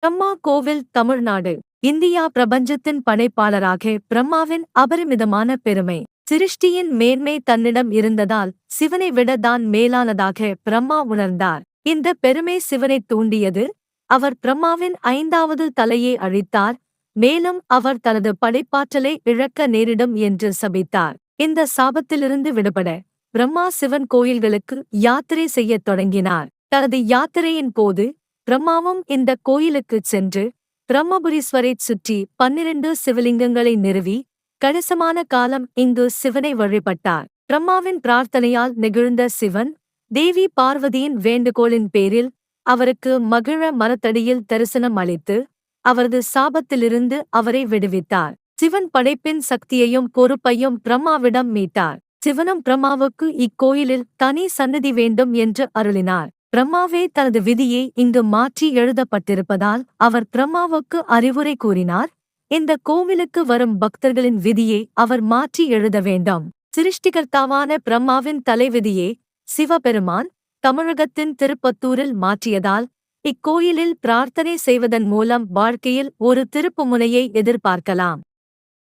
பிரம்மா கோவில் தமிழ்நாடு இந்தியா பிரபஞ்சத்தின் படைப்பாளராக பிரம்மாவின் அபரிமிதமான பெருமை. சிருஷ்டியின் மேன்மை தன்னிடம் இருந்ததால் சிவனை விட தான் மேலானதாக பிரம்மா உணர்ந்தார். இந்த பெருமை சிவனைத் தூண்டியது. அவர் பிரம்மாவின் 5வது தலையை அழித்தார். மேலும் அவர் தனது படைப்பாற்றலை இழக்க நேரிடும் என்று சபித்தார். இந்த சாபத்திலிருந்து விடுபட பிரம்மா சிவன் கோயில்களுக்கு யாத்திரை செய்யத் தொடங்கினார். தனது யாத்திரையின் போது பிரம்மாவும் இந்த கோயிலுக்குச் சென்று பிரம்மபுரீஸ்வரைச் சுற்றி 12 சிவலிங்கங்களை நிறுவி கணிசமான காலம் இங்கு சிவனை வழிபட்டார். பிரம்மாவின் பிரார்த்தனையால் நெகிழ்ந்த சிவன் தேவி பார்வதியின் வேண்டுகோளின் பேரில் அவருக்கு மகிழ மரத்தடியில் தரிசனம் அளித்து அவரது சாபத்திலிருந்து அவரை விடுவித்தார். சிவன் படைப்பின் சக்தியையும் பொறுப்பையும் பிரம்மாவிடம் மீட்டார். சிவனும் பிரம்மாவுக்கு இக்கோயிலில் தனி சன்னதி வேண்டும் என்று அருளினார். பிரம்மாவே தனது விதியை இங்கு மாற்றி எழுதப்பட்டிருப்பதால் அவர் பிரம்மாவுக்கு அறிவுரை கூறினார். இந்த கோவிலுக்கு வரும் பக்தர்களின் விதியை அவர் மாற்றி எழுத வேண்டாம். சிருஷ்டிகர்த்தாவான பிரம்மாவின் தலைவிதியே சிவபெருமான் தமிழகத்தின் திருப்பத்தூரில் மாற்றியதால் இக்கோயிலில் பிரார்த்தனை செய்வதன் மூலம் வாழ்க்கையில் ஒரு திருப்புமுனையை எதிர்பார்க்கலாம்.